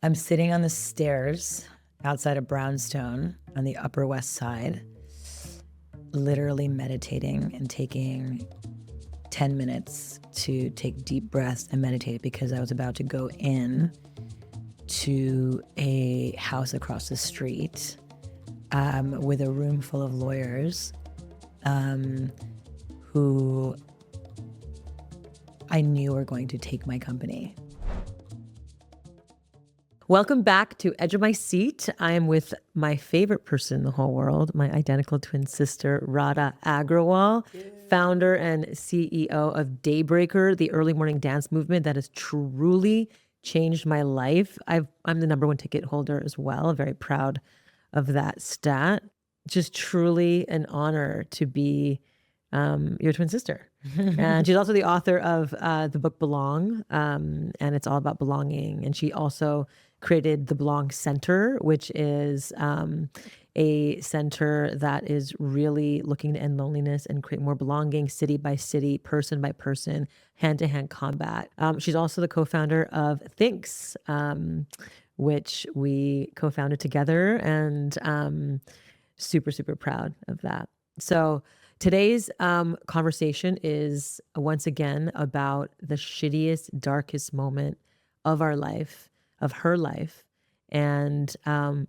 I'm sitting on the stairs outside of Brownstone on the Upper West Side, literally meditating and taking 10 minutes to take deep breaths and meditate because I was about to go in to a house across the street with a room full of lawyers who I knew were going to take my company. Welcome back to Edge of My Seat. I am with my favorite person in the whole world, my identical twin sister, Radha Agrawal, founder and CEO of Daybreaker, the early morning dance movement that has truly changed my life. I'm the #1 ticket holder as well. Very proud of that stat. Just truly an honor to be your twin sister. And she's also the author of the book Belong, and it's all about belonging. And she also created the Belong Center, which is a center that is really looking to end loneliness and create more belonging, city by city, person by person, hand-to-hand combat. She's also the co-founder of Thinks, which we co-founded together, and super, super proud of that. So today's conversation is once again about the shittiest, darkest moment of our life, of her life, and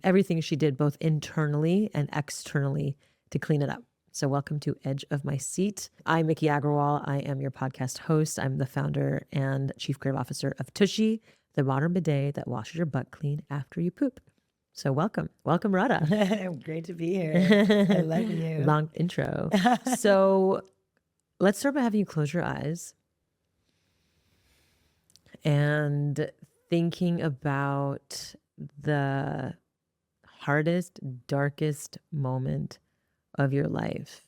everything she did both internally and externally to clean it up. So welcome to Edge of My Seat. I'm Miki Agrawal. I am your podcast host. I'm the founder and chief creative officer of TUSHY, the modern bidet that washes your butt clean after you poop. So welcome, Radha. Great to be here. I love you. Long intro. So let's start by having you close your eyes and thinking about the hardest, darkest moment of your life.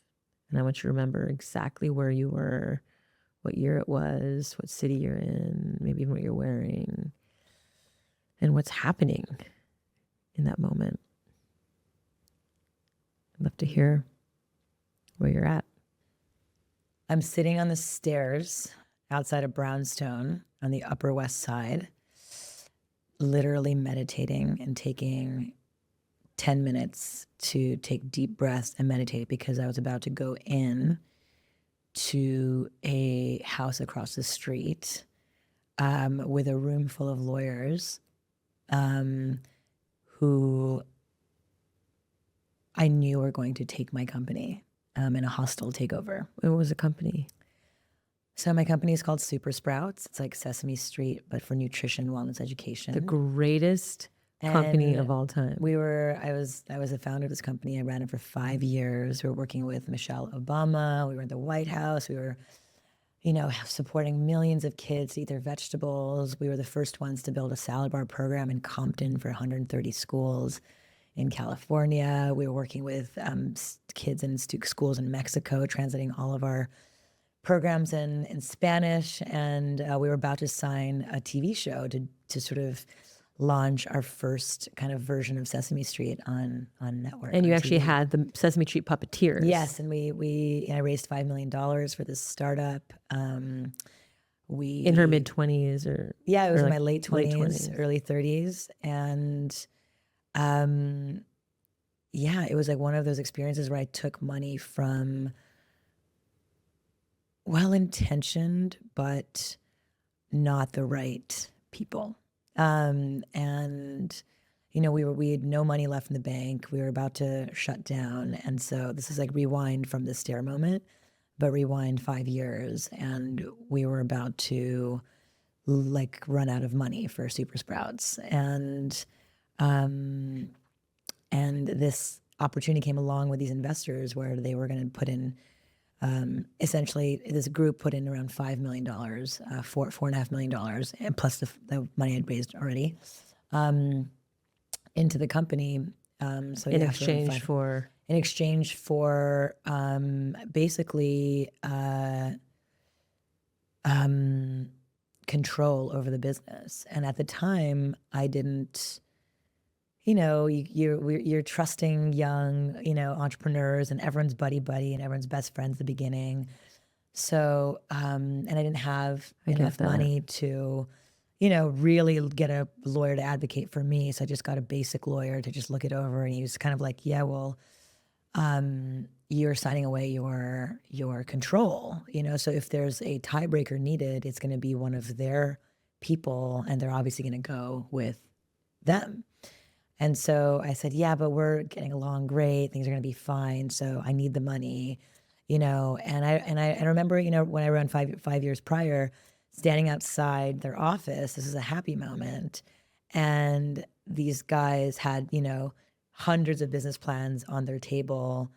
And I want you to remember exactly where you were, what year it was, what city you're in, maybe even what you're wearing, and what's happening in that moment. I'd love to hear where you're at. I'm sitting on the stairs outside of Brownstone on the Upper West Side, literally meditating and taking 10 minutes to take deep breaths and meditate because I was about to go in to a house across the street with a room full of lawyers who I knew were going to take my company in a hostile takeover. What was the company? So my company is called Super Sprouts. It's like Sesame Street, but for nutrition, wellness, education. The greatest company of all time. I was the founder of this company. I ran it for 5 years. We were working with Michelle Obama. We were in the White House. We were, supporting millions of kids to eat their vegetables. We were the first ones to build a salad bar program in Compton for 130 schools in California. We were working with kids in schools in Mexico, translating all of our programs in Spanish, and we were about to sign a TV show to sort of launch our first kind of version of Sesame Street on network. And you on actually TV. had the Sesame Street puppeteers. Yes, and I raised $5 million for this startup. In her mid-20s or it was or in like my late 20s, 20s. early 30s, and it was like one of those experiences where I took money from well-intentioned but not the right people. We had no money left in the bank. We were about to shut down. And so this is like rewind from the stair moment, but rewind 5 years. And we were about to like run out of money for Super Sprouts. And this opportunity came along with these investors where they were going to put in, essentially this group put in around $5 million, $4.5 million, and plus the money I'd raised already, into the company. In exchange for basically control over the business. And at the time, I didn't. You're trusting young, entrepreneurs, and everyone's buddy and everyone's best friends at the beginning. So, and I didn't have enough money to really get a lawyer to advocate for me. So I just got a basic lawyer to just look it over, and he was kind of like, yeah, well, you're signing away your control, so if there's a tiebreaker needed, it's going to be one of their people, and they're obviously going to go with them. And so I said, yeah, but we're getting along great, things are going to be fine, so I need the money, and I remember, when I ran 5 years prior, standing outside their office. This is a happy moment, and these guys had, hundreds of business plans on their table,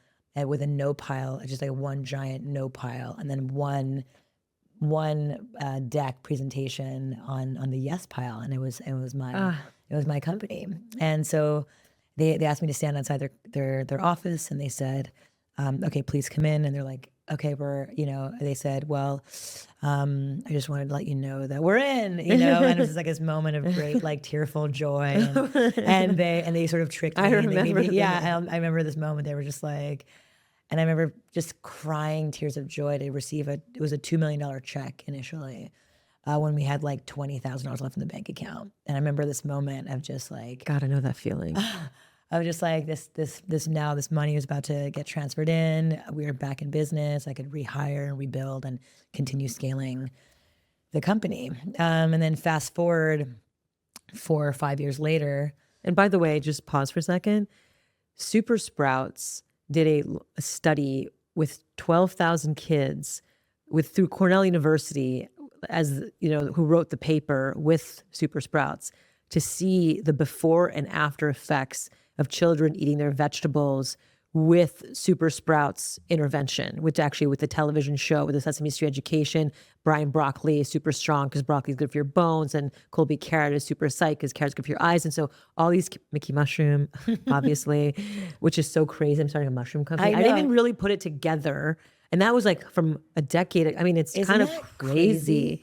with a no pile, just like one giant no pile, and then one deck presentation on the yes pile, and it was my company. And so they asked me to stand outside their office, and they said, okay, please come in. And they're like, okay, they said, well, I just wanted to let you know that we're in, and it was like this moment of great, like, tearful joy. And they sort of tricked me. I and they made remember me, that. I remember this moment. They were just like, and I remember just crying tears of joy to receive it was a $2 million check initially, when we had like $20,000 left in the bank account. And I remember this moment of just like, God, I know that feeling. I was just like, this money was about to get transferred in. We were back in business. I could rehire and rebuild and continue scaling the company. And then fast forward 4 or 5 years later. And by the way, just pause for a second. Super Sprouts did a study with 12,000 kids through Cornell University, as who wrote the paper with Super Sprouts, to see the before and after effects of children eating their vegetables with Super Sprouts intervention, with the television show, with the Sesame Street education. Brian Broccoli is super strong because broccoli is good for your bones, and Colby Carrot is super psyched because carrot's good for your eyes. And so all these, Mickey Mushroom, obviously, which is so crazy. I'm starting a mushroom company. I didn't even really put it together. And that was like from a decade. I mean, it's kind of crazy.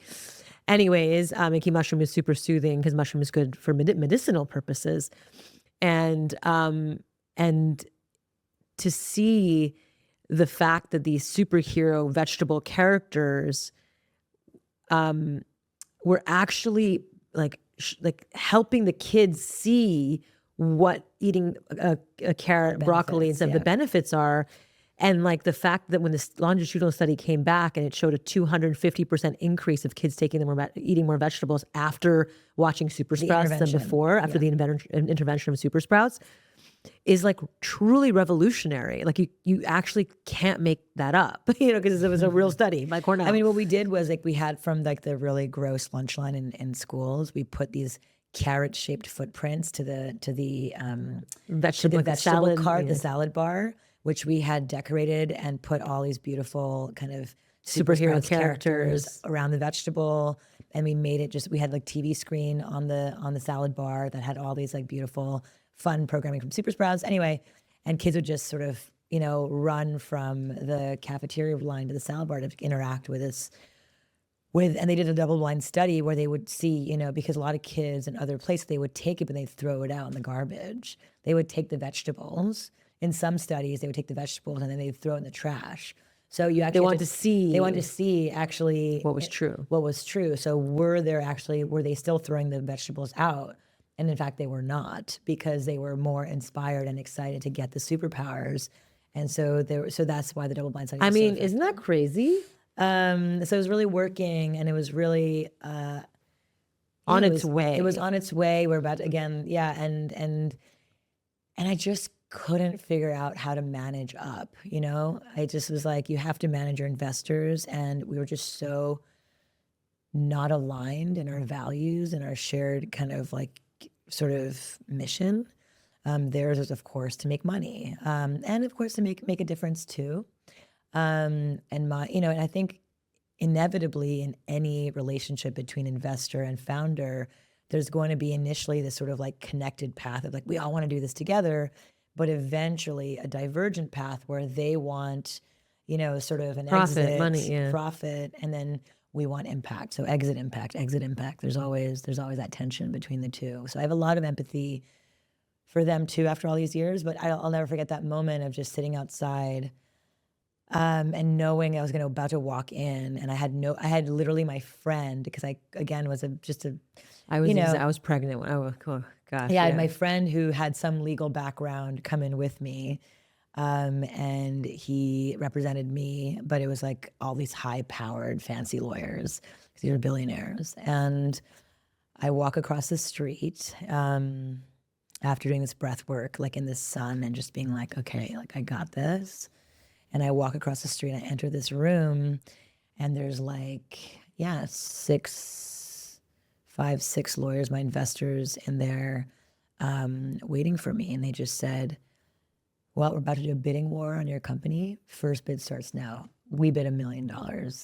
Anyways, Mickey Mushroom is super soothing because mushroom is good for medicinal purposes. And to see the fact that these superhero vegetable characters were actually like helping the kids see what eating a carrot, broccoli, and stuff, the benefits are. And like the fact that when this longitudinal study came back and it showed a 250% increase of kids eating more vegetables after watching Super Sprouts than before, after the intervention of Super Sprouts, is like truly revolutionary. Like you actually can't make that up, because it was a real study by Cornell. I mean, what we did was, like, we had from like the really gross lunch line in schools, we put these carrot-shaped footprints to the vegetable salad cart, the salad bar, which we had decorated and put all these beautiful kind of superhero characters around the vegetable. And we made it we had like TV screen on the salad bar that had all these like beautiful, fun programming from Super Sprouts. Anyway, and kids would just sort of, run from the cafeteria line to the salad bar to interact with this. And they did a double-blind study where they would see, because a lot of kids in other places, they would take it, but they'd throw it out in the garbage. They would take the vegetables. In some studies, they would take the vegetables and then they'd throw it in the trash. So you actually wanted to see actually what was true. What was true. So were they still throwing the vegetables out? And in fact, they were not, because they were more inspired and excited to get the superpowers. And so that's why the double-blind study. Isn't that crazy? So it was really working, and it was really on its way. It was on its way. We're about to, again, and I just couldn't figure out how to manage up. I just was like, you have to manage your investors, and we were just so not aligned in our values and our shared kind of like sort of mission. Theirs was, of course, to make money, and of course to make a difference too. And I think inevitably in any relationship between investor and founder, there's going to be initially this sort of like connected path of like, we all want to do this together, but eventually a divergent path where they want, sort of an exit, money, profit, and then we want impact. So exit, impact. There's always that tension between the two. So I have a lot of empathy for them too after all these years, but I'll never forget that moment of just sitting outside And knowing I was about to walk in, and I had literally my friend, because I, again, was I was pregnant when oh gosh, yeah, I had yeah. my friend who had some legal background come in with me. And he represented me, but it was like all these high powered, fancy lawyers, because they were billionaires. And I walk across the street after doing this breath work, like in the sun, and just being like, okay, like I got this. And I walk across the street, I enter this room, and there's like, yeah, five, six lawyers, my investors in there, waiting for me. And they just said, well, we're about to do a bidding war on your company. First bid starts now. We bid $1 million. And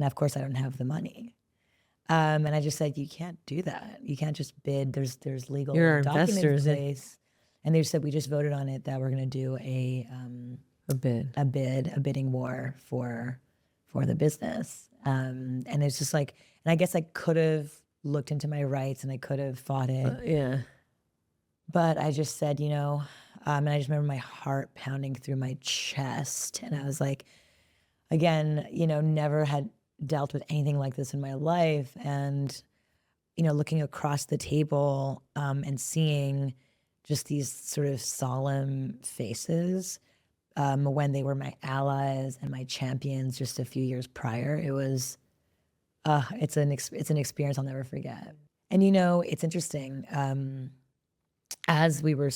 of course, I don't have the money. And I just said, you can't do that. You can't just bid. There's legal You're our documents in investors. place. And they just said, we just voted on it that we're going to do A bit. a bidding war for the business. And it's just like, and I guess I could have looked into my rights and I could have fought it. Yeah. But I just said, and I just remember my heart pounding through my chest. And I was like, again, never had dealt with anything like this in my life. And, looking across the table and seeing just these sort of solemn faces when they were my allies and my champions just a few years prior, it was, it's an experience I'll never forget. And, it's interesting. As we were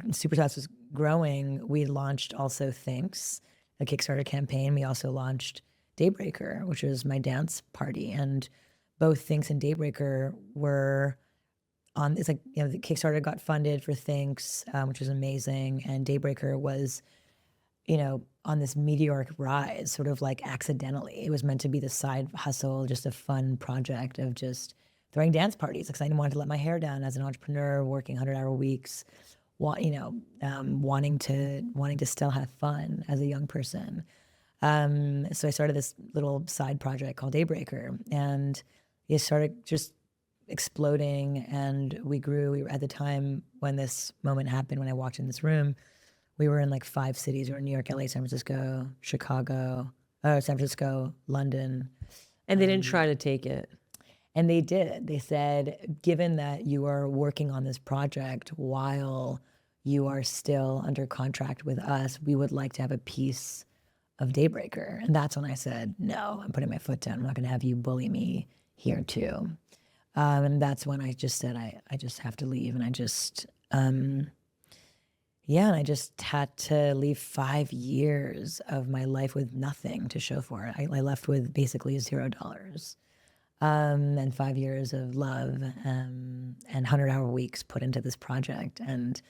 Supersats was growing, we launched also Thinks, a Kickstarter campaign. We also launched Daybreaker, which was my dance party, and both Thinks and Daybreaker were on. It's like, the Kickstarter got funded for Thinks, which was amazing, and Daybreaker was, on this meteoric rise, sort of like accidentally. It was meant to be the side hustle, just a fun project of just throwing dance parties, because I didn't want to let my hair down as an entrepreneur, working 100-hour weeks, wanting to still have fun as a young person. So I started this little side project called Daybreaker, and it started just exploding, and we grew. We were, at the time when this moment happened, when I walked in this room, we were in like 5 cities. We were in New York, LA, San Francisco, Chicago, San Francisco, London. And they didn't try to take it. And they did. They said, given that you are working on this project while you are still under contract with us, we would like to have a piece of Daybreaker. And that's when I said, no, I'm putting my foot down. I'm not going to have you bully me here too. And that's when I just said, I just have to leave. And I just, and I just had to leave 5 years of my life with nothing to show for it. I left with basically $0. And 5 years of love and 100-hour weeks put into this project, and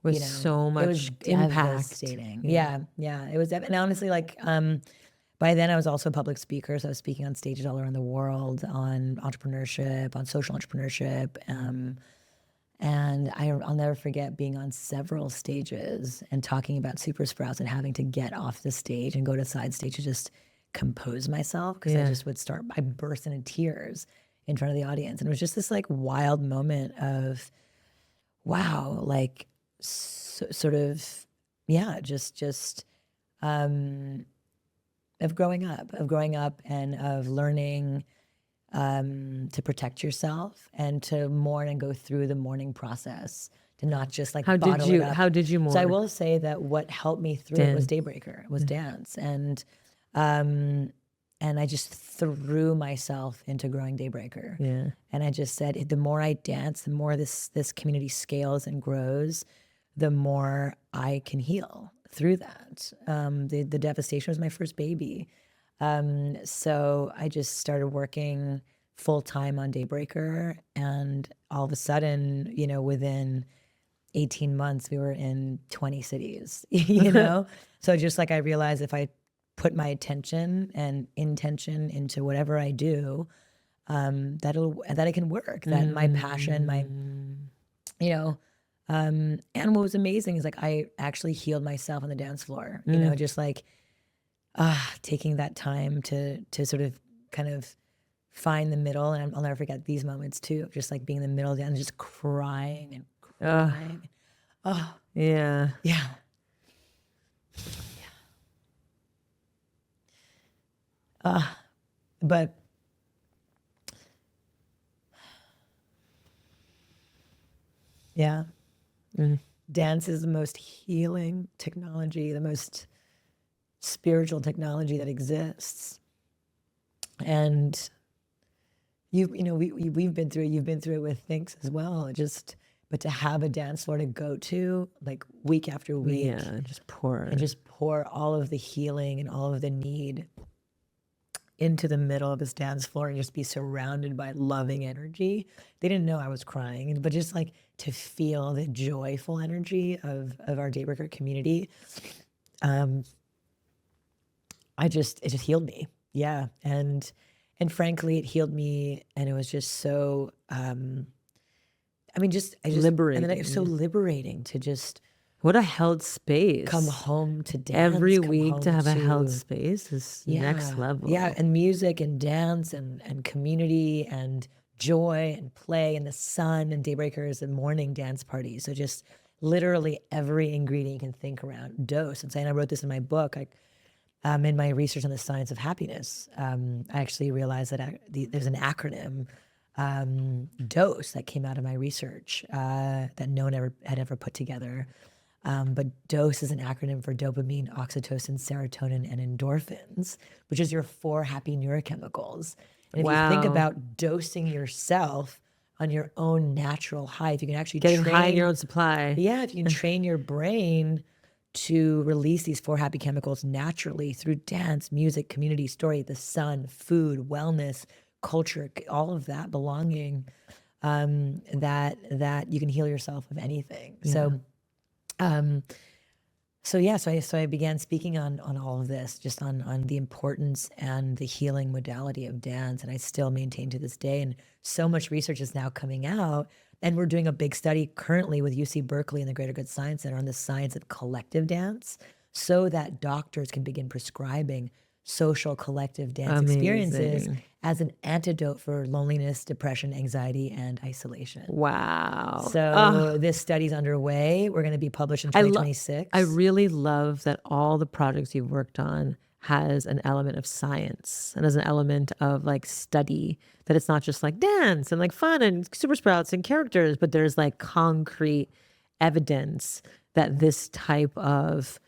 With so much it was impact. devastating. Yeah, it was. And honestly, like by then I was also a public speaker, so I was speaking on stages all around the world on entrepreneurship, on social entrepreneurship, and I'll never forget being on several stages and talking about Super Sprouts and having to get off the stage and go to side stage to just compose myself, because I just would I burst into tears in front of the audience. And it was just this like wild moment of, wow, like sort of, just of growing up and of learning to protect yourself and to mourn and go through the mourning process, to not just like bottle it up. How did you mourn? So I will say that what helped me through it was Daybreaker, was dance. And I just threw myself into growing Daybreaker. Yeah. And I just said, the more I dance, the more this community scales and grows, the more I can heal through that. The devastation was my first baby. So I just started working full time on Daybreaker, and all of a sudden, within 18 months, we were in 20 cities, So just like I realized, if I put my attention and intention into whatever I do, that it can work, that my passion, and what was amazing is like, I actually healed myself on the dance floor, just like, taking that time to sort of kind of find the middle. And I'll never forget these moments too, of just like being in the middle and just crying and crying. Yeah. Yeah. But yeah, dance is the most healing technology, the most spiritual technology that exists. And we've been through it. You've been through it with things as well. But to have a dance floor to go to, like week after week, Yeah, just pour. and just pour all of the healing and all of the need into the middle of this dance floor and just be surrounded by loving energy. They didn't know I was crying, but just like to feel the joyful energy of our Daybreaker community. It just healed me. Yeah. And frankly, it healed me, and it was just so, Liberating. and then it was so liberating to just What a held space. come home to dance. Every come week home to have a held space is next level. Yeah, and music and dance and community and joy and play and the sun, and Daybreaker is a morning dance party. So just literally every ingredient you can think around dose. And I wrote this in my book. In my research on the science of happiness, I actually realized that there's an acronym, DOSE, that came out of my research that no one had ever put together. But DOSE is an acronym for dopamine, oxytocin, serotonin, and endorphins, which is your 4 happy neurochemicals. And if you think about dosing yourself on your own natural high, if you can actually Getting high in your own supply. Yeah, if you can train your brain to release these 4 happy chemicals naturally through dance, music, community, story, the sun, food, wellness, culture, all of that, belonging, that you can heal yourself of anything. So I began speaking on all of this, just on the importance and the healing modality of dance, and I still maintain to this day. And so much research is now coming out, and we're doing a big study currently with UC Berkeley and the Greater Good Science Center on the science of collective dance, so that doctors can begin prescribing social collective dance experiences as an antidote for loneliness, depression, anxiety, and isolation. Wow. So this study's underway. We're going to be published in 2026. I really love that all the projects you've worked on has an element of science and has an element of like study, that it's not just like dance and like fun and super sprouts and characters, but there's like concrete evidence that this type of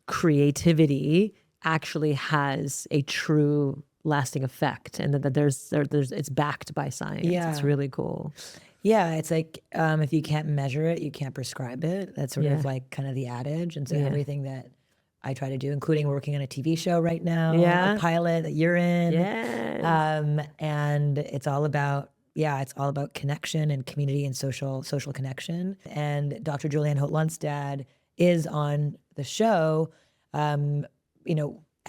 creativity actually has a true lasting effect, and that there's it's backed by science. Yeah. It's really cool. Yeah, it's like if you can't measure it, you can't prescribe it. That's sort of like kind of the adage. And so everything that I try to do, including working on a TV show right now, a pilot that you're in. Yes. And it's all about connection and community and social connection. And Dr. Julianne Holt-Lunstad is on the show,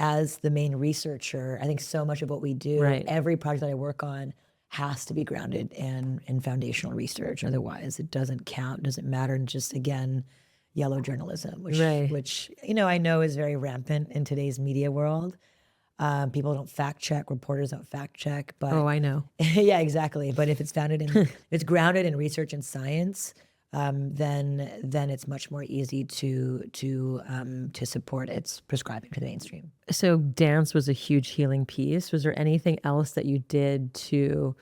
as the main researcher. I think so much of what we do, every project that I work on, has to be grounded in foundational research. Otherwise, it doesn't count, doesn't matter, and just, again, yellow journalism, which I know is very rampant in today's media world. People don't fact check, reporters don't fact check. But I know. Yeah, exactly. But if it's it's grounded in research and science, then it's much more easy to support its prescribing to the mainstream. So dance was a huge healing piece. Was there anything else that you did to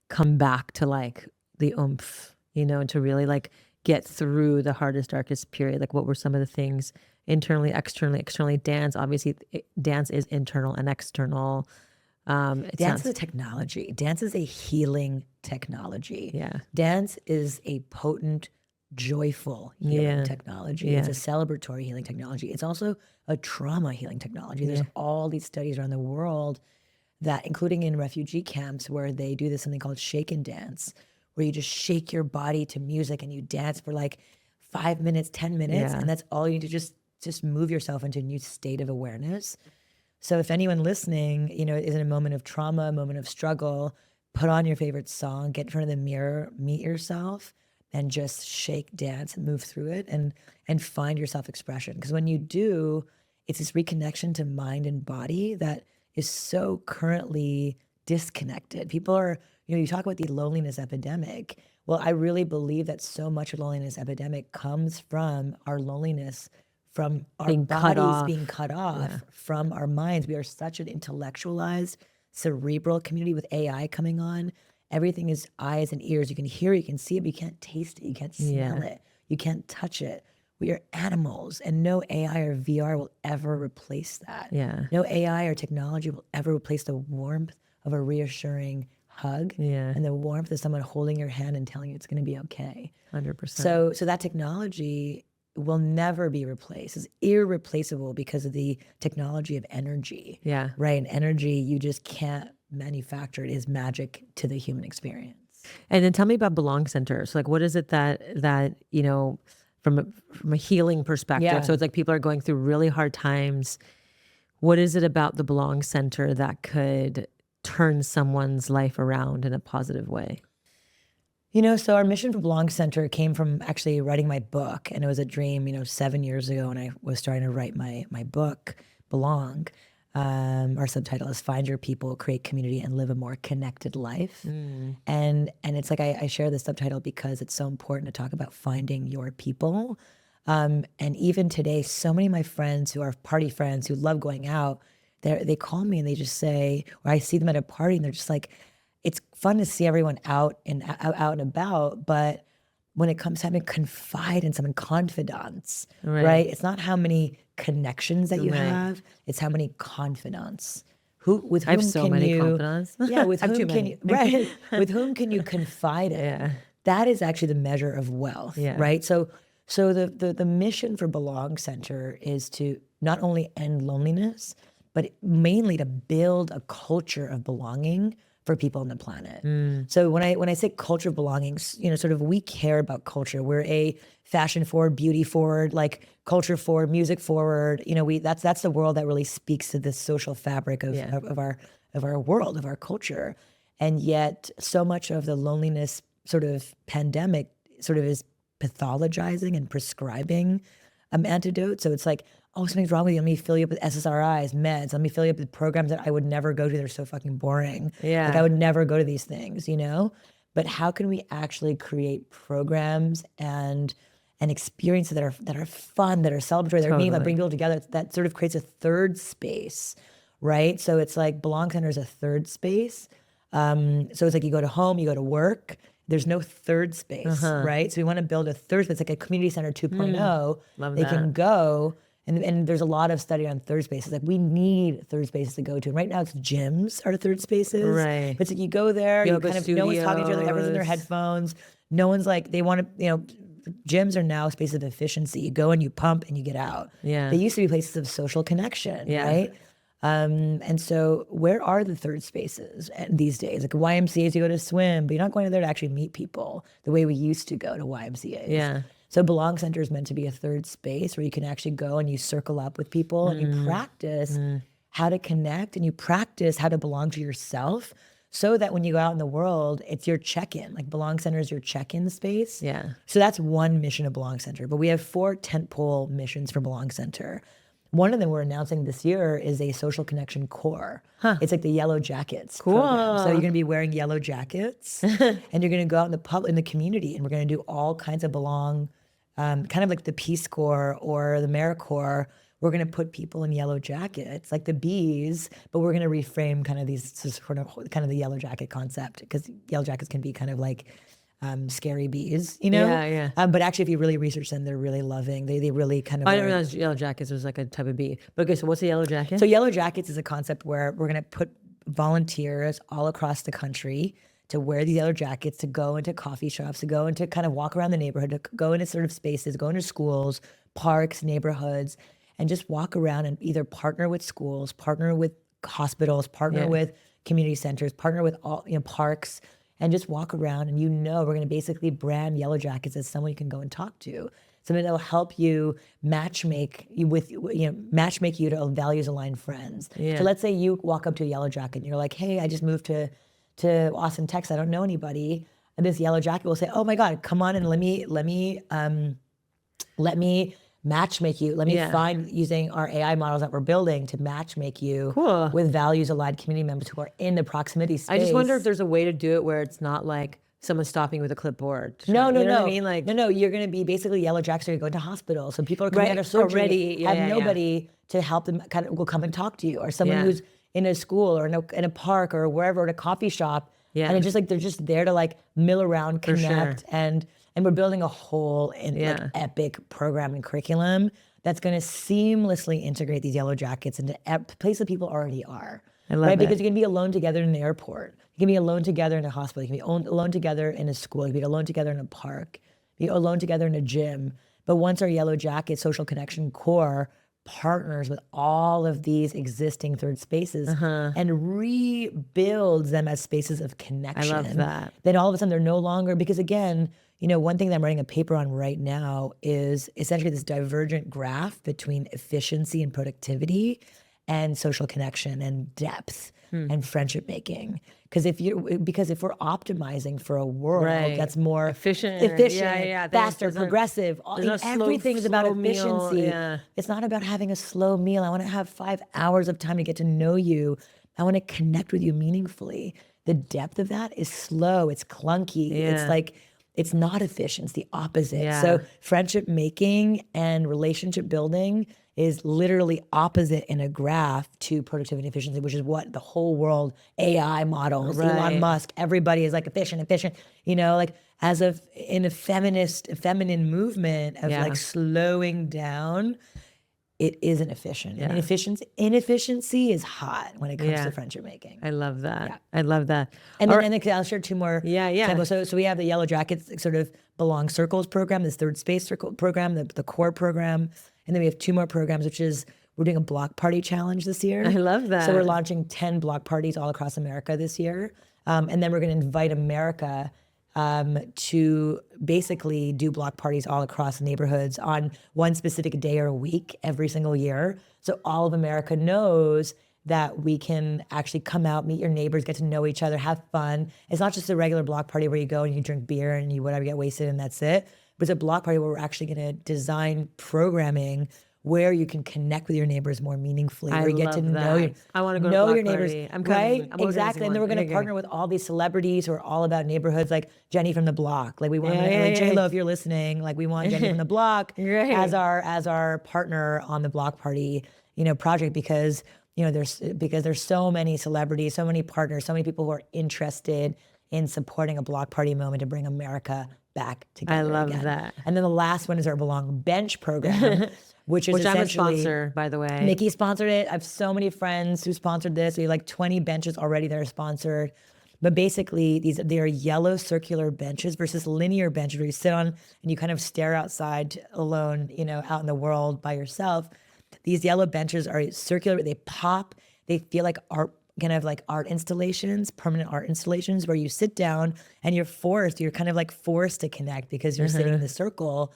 come back to like the oomph, and to really like get through the hardest, darkest period? Like, what were some of the things internally, externally? Dance, obviously, dance is internal and external. Dance is a technology. Dance is a healing technology. Yeah. Dance is a potent, joyful healing technology. Yeah. It's a celebratory healing technology. It's also a trauma healing technology. There's all these studies around the world that, including in refugee camps, where they do this something called shake and dance, where you just shake your body to music and you dance for like 5 minutes, 10 minutes, and that's all you need to just move yourself into a new state of awareness. So if anyone listening, is in a moment of trauma, a moment of struggle, put on your favorite song, get in front of the mirror, meet yourself, and just shake, dance, and move through it, and find your self-expression. Because when you do, it's this reconnection to mind and body that is so currently disconnected. People are, you talk about the loneliness epidemic. Well, I really believe that so much of the loneliness epidemic comes from our loneliness from our Being cut bodies off. being cut off from our minds. We are such an intellectualized, cerebral community with AI coming on. Everything is eyes and ears. You can hear it, you can see it, but you can't taste it, you can't smell it, you can't touch it. We are animals, and no AI or VR will ever replace that. Yeah. No AI or technology will ever replace the warmth of a reassuring hug and the warmth of someone holding your hand and telling you it's going to be okay. 100%. So that technology will never be replaced. It's irreplaceable because of the technology of energy. Yeah. Right? And energy, you just can't manufacture. It is magic to the human experience. And then tell me about Belong Center. So like, what is it that you know, from a healing perspective? Yeah. So it's like people are going through really hard times. What is it about the Belong Center that could turn someone's life around in a positive way? You know, so our mission for Belong Center came from actually writing my book. And it was a dream, 7 years ago when I was starting to write my book, Belong. Our subtitle is Find Your People, Create Community, and Live a More Connected Life. And it's like I share the subtitle because it's so important to talk about finding your people. And even today, so many of my friends who are party friends who love going out, they call me and they just say, or I see them at a party and they're just like, it's fun to see everyone out and about, but when it comes to having confide in someone, confidants, right? It's not how many connections that you have; it's how many confidants. With whom I have so can many you? confidants. Yeah, with I have whom too can many. you? Right, with whom can you confide in? That is actually the measure of wealth, right? So the mission for Belong Center is to not only end loneliness, but mainly to build a culture of belonging for people on the planet. So when I say culture of belonging, sort of we care about culture. We're a fashion forward, beauty forward, like culture forward, music forward. That's the world that really speaks to this social fabric of our world, of our culture. And yet so much of the loneliness sort of pandemic sort of is pathologizing and prescribing antidote. So it's like, oh, something's wrong with you. Let me fill you up with SSRIs, meds. Let me fill you up with programs that I would never go to. They're so fucking boring. Yeah. Like I would never go to these things, But how can we actually create programs and experiences that are fun, that are celebratory, that are meaningful, that bring people together, that sort of creates a third space, right? So it's like Belong Center is a third space. So it's like you go to home, you go to work. There's no third space, right? So we want to build a third space, like a community center 2.0. Love they that. can go, and there's a lot of study on third spaces. Like we need third spaces to go to. And right now it's gyms are third spaces. Right. But it's like you go there, Yoga you kind of, no one's talking to each other, everyone's in their studios. headphones. No one's like, they want to, gyms are now spaces of efficiency. You go and you pump and you get out. Yeah. They used to be places of social connection, right? And so where are the third spaces these days? Like YMCAs, you go to swim, but you're not going there to actually meet people the way we used to go to YMCAs. Yeah. So Belong Center is meant to be a third space where you can actually go and you circle up with people and you practice how to connect and you practice how to belong to yourself so that when you go out in the world, it's your check-in. Like Belong Center is your check-in space. Yeah. So that's one mission of Belong Center, but we have 4 tentpole missions for Belong Center. One of them we're announcing this year is a social connection core. It's like the Yellow Jackets program. So you're going to be wearing yellow jackets and you're going to go out in the community and we're going to do all kinds of belong, kind of like the Peace Corps or the AmeriCorps. We're going to put people in yellow jackets, like the bees, but we're going to reframe kind of these sort of kind of the yellow jacket concept because yellow jackets can be kind of like scary bees, Yeah. But actually, if you really research them, they're really loving. They really kind of. I didn't realize yellow jackets was like a type of bee. But okay, so what's a yellow jacket? So yellow jackets is a concept where we're going to put volunteers all across the country to wear these yellow jackets, to go into coffee shops, to go into kind of walk around the neighborhood, to go into sort of spaces, go into schools, parks, neighborhoods, and just walk around and either partner with schools, partner with hospitals, partner with community centers, partner with all parks, and just walk around. And we're going to basically brand yellow jackets as someone you can go and talk to. Something that will help you matchmake you to values aligned friends. Yeah. So let's say you walk up to a yellow jacket and you're like, hey, I just moved to Austin, Texas. I don't know anybody. And this yellow jacket will say, oh my God, come on and let me matchmake you. Let me find, using our AI models that we're building, to matchmake you with values aligned community members who are in the proximity space. I just wonder if there's a way to do it where it's not like someone stopping with a clipboard. No, no, You know no. what I mean? Like, no. You're going to be basically yellow jackets are going to go into hospital. So people are coming Right, out of surgery, already. Yeah, have yeah, yeah. nobody to help them. Kind of will come and talk to you, or someone Yeah. who's in a school or in a park or wherever, in a coffee shop. Yeah. And it's just like they're just there to like mill around, connect, sure. and we're building a whole like Yeah. epic program and curriculum that's going to seamlessly integrate these yellow jackets into places people already are. I love right? it. Because you can be alone together in the airport. You can be alone together in a hospital. You can be alone together in a school. You can be alone together in a park. Be alone together in a gym. But once our yellow jacket social connection core partners with all of these existing third spaces and rebuilds them as spaces of connection. that. Then all of a sudden they're no longer, because again, one thing that I'm writing a paper on right now is essentially this divergent graph between efficiency and productivity and social connection and depth and friendship making. Because if we're optimizing for a world Right. that's more Efficient. Yeah. faster, There's progressive, no everything's about slow meal. efficiency. Yeah. It's not about having a slow meal. I want to have 5 hours of time to get to know you. I want to connect with you meaningfully. The depth of that is slow. It's clunky. It's Yeah. like, it's not efficient. It's the opposite. Yeah. So friendship making and relationship building is literally opposite in a graph to productivity and efficiency, which is what the whole world, AI models, Right. Elon Musk, everybody is like efficient, like in a feminine movement of Yeah. like slowing down, it isn't efficient. Yeah. And inefficiency is hot when it comes Yeah. to friendship making. I love that. Yeah. I love that. And All then, I'll share 2 more Yeah. examples. So we have the Yellow Jackets sort of Belong Circles program, this third space circle program, the core program. And then we have 2 more programs, which is we're doing a block party challenge this year. I love that. So we're launching 10 block parties all across America this year. And then we're going to invite America to basically do block parties all across neighborhoods on one specific day or a week every single year. So all of America knows that we can actually come out, meet your neighbors, get to know each other, have fun. It's not just a regular block party where you go and you drink beer and you whatever, get wasted and that's it. But it's a block party where we're actually going to design programming where you can connect with your neighbors more meaningfully, where you get to love know that. I wanna go to know block your neighbors, party. I'm coming. right? I'm organizing Exactly, and then we're one. going to Okay. partner with all these celebrities who are all about neighborhoods, like Jenny from the Block. Like we want, like J-Lo, if you're listening, like we want Jenny from the Block Right. as our partner on the block party, project because there's so many celebrities, so many partners, so many people who are interested in supporting a block party moment to bring America back together. I love again. that. And then the last one is our Belong Bench program, which is Which I'm a essentially sponsor, by the way. Miki sponsored it. I have so many friends who sponsored this. We have like 20 benches already that are sponsored. But basically, they are yellow circular benches versus linear benches where you sit on and you kind of stare outside alone, out in the world by yourself. These yellow benches are circular. They pop. They feel like art, kind of like art installations, permanent art installations, where you sit down and you're kind of like forced to connect because you're sitting in the circle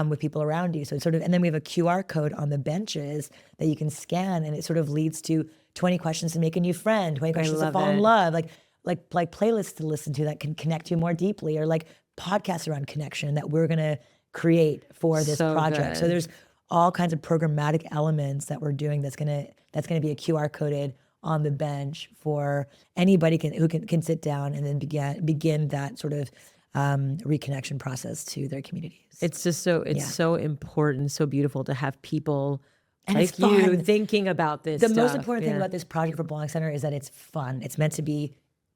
with people around you. So it's and then we have a QR code on the benches that you can scan, and it sort of leads to 20 questions to make a new friend, 20 questions to love fall in it. love, like playlists to listen to that can connect you more deeply, or like podcasts around connection that we're gonna create for this So project. good. So there's all kinds of programmatic elements that we're doing that's gonna be a QR coded on the bench for anybody who can sit down and then begin that sort of reconnection process to their communities. It's just so important, so beautiful to have people And like it's you fun. thinking about this. The most stuff. important thing Yeah. about this project for Belong Center is that it's fun. It's meant to be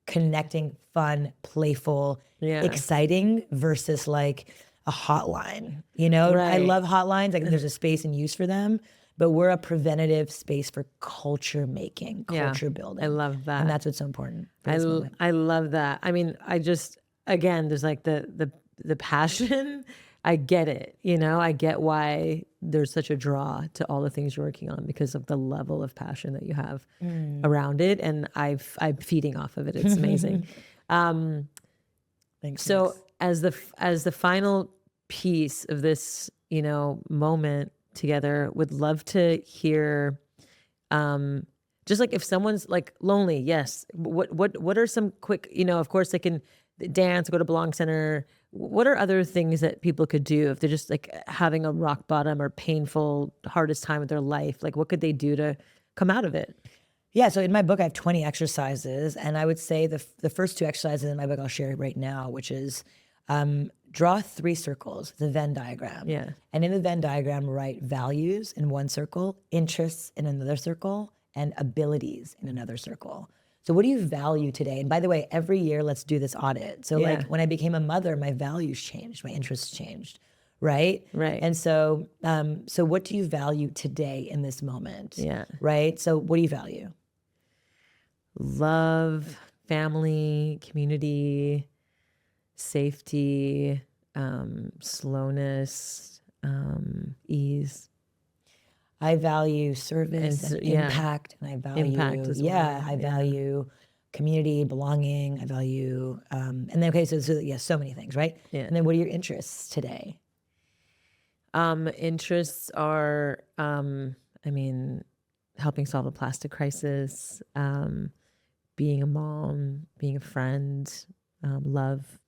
connecting, fun, playful, Yeah. exciting versus like a hotline. I Right. love hotlines. Like there's a space and use for them, but we're a preventative space for culture making, Yeah. culture building. I love that. And that's what's so important. For this moment. I love that. I mean, again, there's like the passion. I get it. I get why there's such a draw to all the things you're working on because of the level of passion that you have around it, and I'm feeding off of it. It's amazing. Thanks. So as the final piece of this, moment together, would love to hear, just like if someone's like lonely, yes. What are some quick, of course they can dance, go to Belong Center. What are other things that people could do if they're just like having a rock bottom or painful, hardest time of their life? Like what could they do to come out of it? Yeah, so in my book, I have 20 exercises, and I would say the first two exercises in my book I'll share right now, which is draw 3 circles, the Venn diagram. Yeah. And in the Venn diagram, write values in one circle, interests in another circle, and abilities in another circle. So what do you value today? And by the way, every year, let's do this audit. So like when I became a mother, my values changed, my interests changed, right? Right. And so, so what do you value today in this moment? Yeah. Right? So what do you value? Love, family, community, safety, slowness, ease. I value service and impact, and I value Impact as well. I value community, belonging. I value, and then okay, so so many things, right? Yeah. And then what are your interests today? Interests are, helping solve the plastic crisis, being a mom, being a friend, love.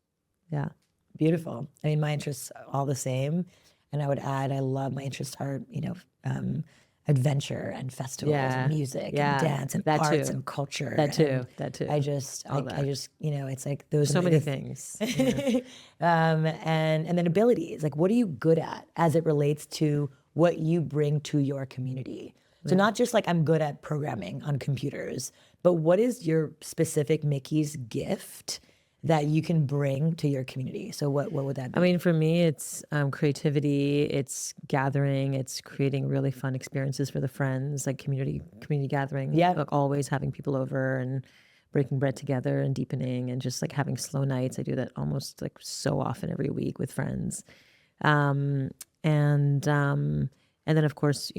Yeah. Beautiful. I mean, my interests are all the same, and I would add, my interests are, adventure and festivals, and music and dance and arts and culture. That too. I just, it's like those So many things. and then abilities, like what are you good at as it relates to what you bring to your community? So not just like I'm good at programming on computers, but what is your specific Miki's gift that you can bring to your community? So what would that be? I mean, for me, it's creativity, it's gathering, it's creating really fun experiences for the friends, like community gathering. Yeah. Like always having people over and breaking bread together and deepening and just like having slow nights. I do that almost like so often every week with friends. And then, of course,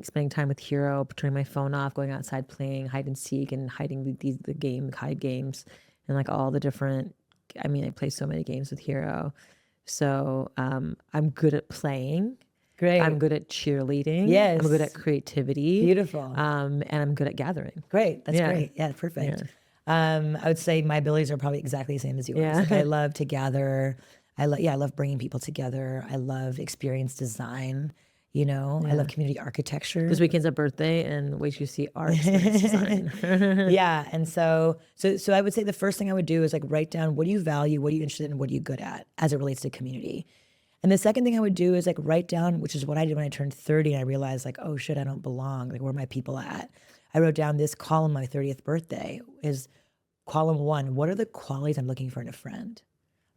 spending time with Hero, turning my phone off, going outside, playing hide and seek, and hiding the hide games, and like all the different. I mean, I play so many games with Hero, so I'm good at playing. Great. I'm good at cheerleading. Yes. I'm good at creativity. Beautiful. And I'm good at gathering. Great. That's great. Yeah, perfect. I would say my abilities are probably exactly the same as yours. Yeah. Like I love to gather. I love bringing people together. I love experience design. I love community architecture. This weekend's a birthday, and wait till you see our experience design. Yeah, and so I would say the first thing I would do is like write down what do you value, what are you interested in, what are you good at as it relates to community. And the second thing I would do is like write down, which is what I did when I turned 30, and I realized like, oh shit, I don't belong. Like, where are my people at? I wrote down this column, my 30th birthday, is column 1. What are the qualities I'm looking for in a friend?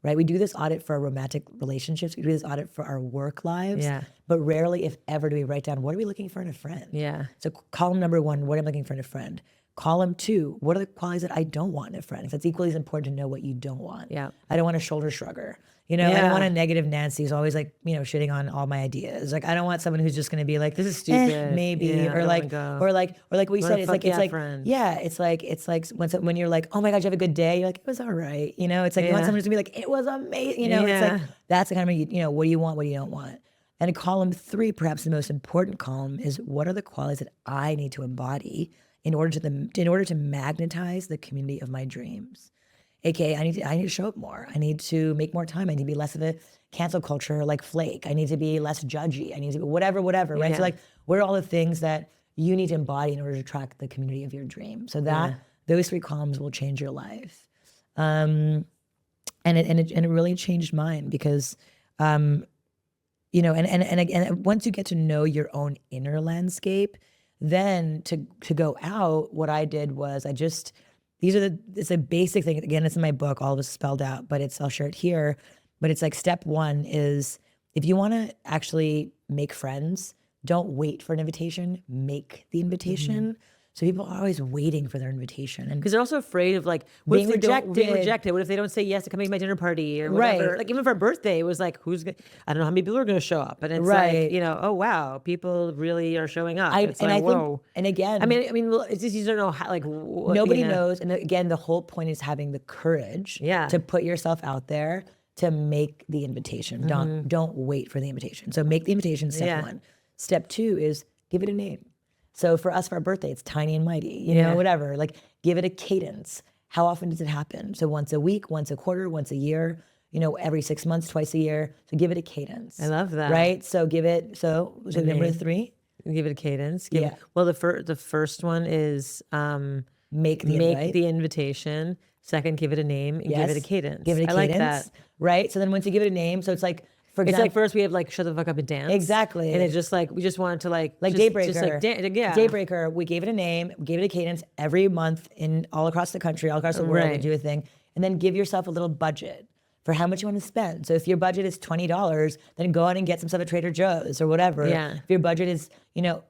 Right? We do this audit for our romantic relationships. We do this audit for our work lives. Yeah. But rarely, if ever, do we write down, what are we looking for in a friend? Yeah. So column number 1, what am I looking for in a friend? Column 2, what are the qualities that I don't want in a friend? Because it's equally as important to know what you don't want. Yeah. I don't want a shoulder shrugger. I don't want a negative Nancy who's always like, shitting on all my ideas. Like, I don't want someone who's just going to be like, this is stupid, maybe, Yeah, or like what you said. friend. It's like when you're like, oh my God, you have a good day. You're like, it was all right. It's like you want someone who's gonna be like, it was amazing. It's like that's the kind of what do you want, what do you don't want. And in column 3, perhaps the most important column, is what are the qualities that I need to embody in order to magnetize the community of my dreams. AKA, I need to show up more. I need to make more time. I need to be less of a cancel culture like flake. I need to be less judgy. I need to be whatever, right? Yeah. So like, what are all the things that you need to embody in order to attract the community of your dream? So that those 3 columns will change your life. And it really changed mine because, and again, once you get to know your own inner landscape, then to go out, what I did was it's a basic thing. Again, it's in my book, all of this is spelled out, but I'll share it here. But it's like step 1 is if you want to actually make friends, don't wait for an invitation, make the invitation. So people are always waiting for their invitation. And Because they're also afraid of like being rejected. rejected. What if they don't say yes to coming to my dinner party or whatever? Right. Like even for our birthday, it was like, I don't know how many people are going to show up. And it's Right. like, oh wow, people really are showing up. I It's think, whoa. and again, well, it's just you don't know how, like nobody knows. And again, the whole point is having the courage to put yourself out there to make the invitation. Don't wait for the invitation. So make the invitation, step 1. Step 2 is give it a name. So for us, for our birthday, it's tiny and mighty, whatever. Like, give it a cadence. How often does it happen? So once a week, once a quarter, once a year, every 6 months, twice a year. So give it a cadence. I love that. Right? So give it, so number 3, Give it a cadence. Yeah. Well, the first one is Make the make invite. the invitation. Second, give it a name and give it a Yes. cadence. Give it a I cadence. like that. Right. So then once you give it a name, so it's like, for It's example, like first we have like shut the fuck up and dance. Exactly. And it's just like we just wanted to like Daybreaker. Just like yeah. Daybreaker, we gave it a name, we gave it a cadence every month in all across the country, all across the world, we Right. do a thing. And then give yourself a little budget for how much you want to spend. So if your budget is $20, then go out and get some stuff at Trader Joe's or whatever. Yeah. If your budget is,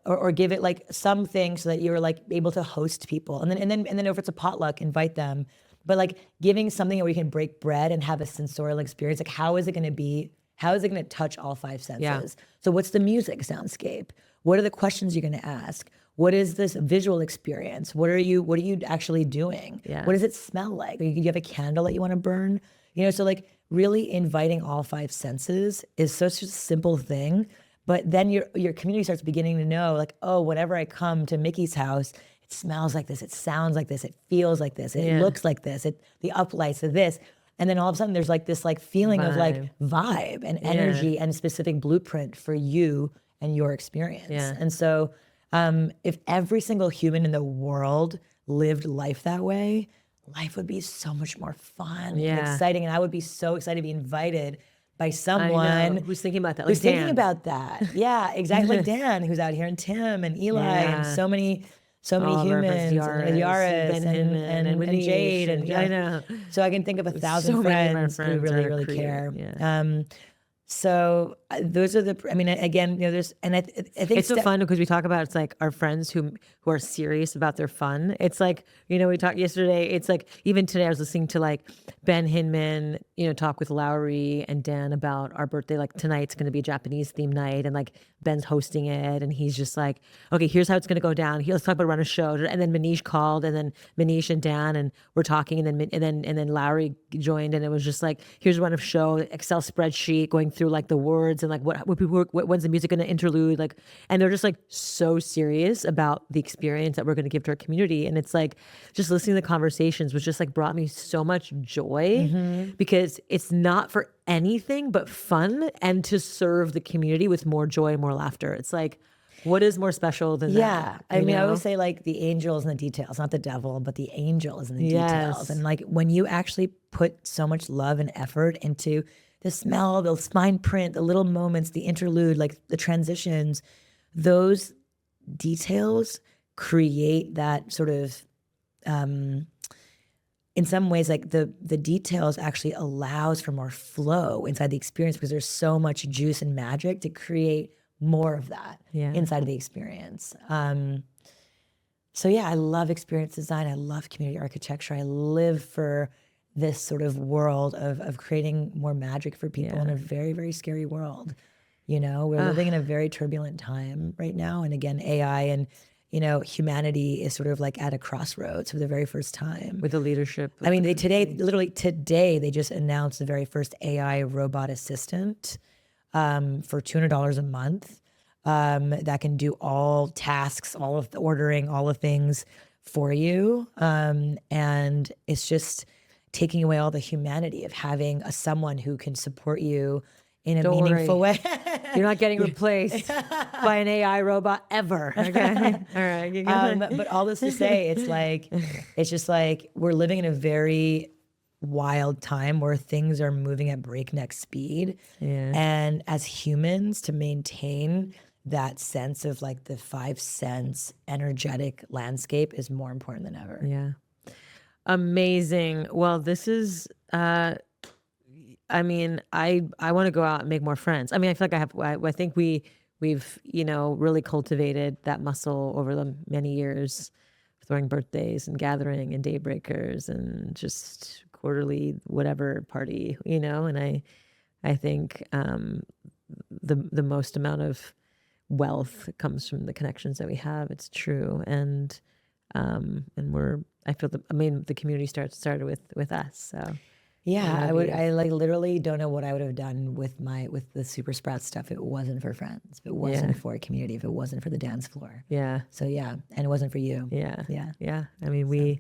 or give it like something so that you're like able to host people. And then if it's a potluck, invite them. But like giving something where you can break bread and have a sensorial experience, like how is it going to be? How is it going to touch all five senses? Yeah. So what's the music soundscape? What are the questions you're going to ask? What is this visual experience? What are you actually doing? Yeah. What does it smell like? Do you have a candle that you want to burn? So like really inviting all five senses is such a simple thing. But then your community starts beginning to know, like, oh, whenever I come to Miki's house, it smells like this, it sounds like this, it feels like this, it looks like this, the uplights of this. And then all of a sudden there's like this like feeling of like vibe and energy and specific blueprint for you and your experience. Yeah. And so if every single human in the world lived life that way, life would be so much more fun and exciting. And I would be so excited to be invited by someone who's thinking about that. Like who's thinking Dan. about that. Yeah, exactly. Like Dan, who's out here, and Tim and Eli and so many All of our humans, friends, and Yaris Ben Hinman and and Jade, and I know. So I can think of 1,000 so many of our friends who friends really, are really creative, care. yeah. So those are again, there's, and I think It's so fun because we talk about, it's like our friends who are serious about their fun. It's like, we talked yesterday, it's like, even today I was listening to like Ben Hinman, talk with Lowry and Dan about our birthday. Like tonight's going to be a Japanese theme night and like Ben's hosting it. And he's just like, okay, here's how it's going to go down. Let's talk about run a show. And then Manish called, and then Manish and Dan and we're talking, and then Lowry joined, and it was just like, here's run of show, Excel spreadsheet going through like the words and like when's the music going to interlude, like, and they're just like so serious about the experience that we're going to give to our community. And it's like just listening to the conversations was just like brought me so much joy because it's not for anything but fun and to serve the community with more joy and more laughter. It's like, what is more special than that? I mean, I always say like the angel is in the details, not the devil, but the angel is in the details. And like when you actually put so much love and effort into the smell, the spine print, the little moments, the interlude, like the transitions, those details create that sort of, in some ways, like the details actually allows for more flow inside the experience because there's so much juice and magic to create more of that inside of the experience. So yeah, I love experience design. I love community architecture. I live for this sort of world of creating more magic for people in a very, very scary world. We're living in a very turbulent time right now. And again, AI and, humanity is sort of like at a crossroads for the very first time. With the leadership. I mean, literally today, they just announced the very first AI robot assistant for $200 a month that can do all tasks, all of the ordering, all the things for you. And it's just taking away all the humanity of having someone who can support you in a meaningful way. You're not getting replaced by an AI robot ever. Okay. All right. But all this to say, it's just like we're living in a very wild time where things are moving at breakneck speed. Yeah. And as humans, to maintain that sense of like the 5 sense energetic landscape is more important than ever. Yeah. Amazing. Well, this is, I want to go out and make more friends. I mean, I feel like I think we've, really cultivated that muscle over the many years, throwing birthdays and gathering and daybreakers and just quarterly, whatever party, and I think, the most amount of wealth comes from the connections that we have. It's true. And the community started with us. So yeah, I like literally don't know what I would have done with the Super Sprout stuff if it wasn't for friends, if it wasn't for a community, if it wasn't for the dance floor. Yeah. So yeah, and it wasn't for you. Yeah. Yeah. Yeah. I mean, we're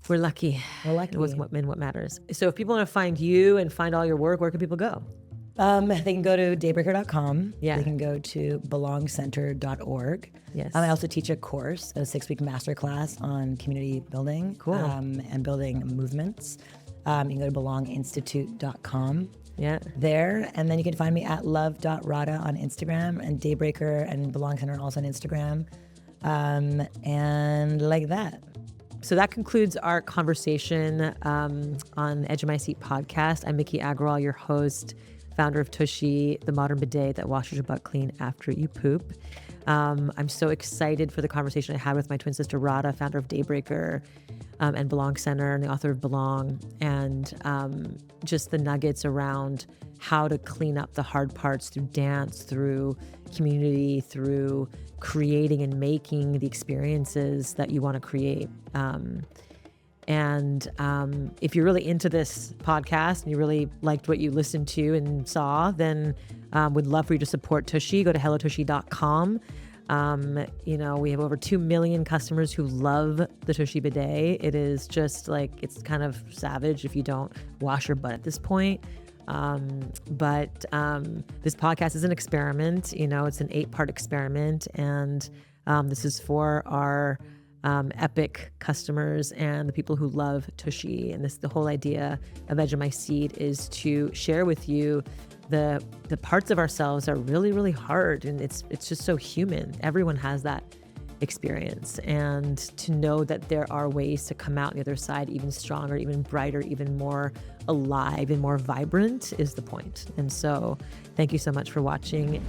lucky. We're lucky. With what matters. So if people want to find you and find all your work, where can people go? They can go to daybreaker.com. Yeah. They can go to belongcenter.org. Yes. I also teach a course, a 6-week masterclass on community building and building movements. You can go to belonginstitute.com. Yeah. There, and then you can find me at love.rada on Instagram, and Daybreaker and Belong Center also on Instagram, and like that. So that concludes our conversation on Edge of My Seat podcast. I'm Miki Agrawal, your host, founder of TUSHY, the modern bidet that washes your butt clean after you poop. I'm so excited for the conversation I had with my twin sister, Radha, founder of Daybreaker and Belong Center and the author of Belong, and just the nuggets around how to clean up the hard parts through dance, through community, through creating and making the experiences that you want to create. And if you're really into this podcast and you really liked what you listened to and saw, then would love for you to support TUSHY. Go to hellotushy.com. We have over 2 million customers who love the TUSHY bidet. It is just like, it's kind of savage if you don't wash your butt at this point. But this podcast is an experiment. It's an 8-part experiment, and this is for our epic customers and the people who love TUSHY. And the whole idea of Edge of My Seat is to share with you the parts of ourselves that are really, really hard, and it's just so human. Everyone has that experience, and to know that there are ways to come out on the other side even stronger, even brighter, even more alive and more vibrant is the point. And so thank you so much for watching.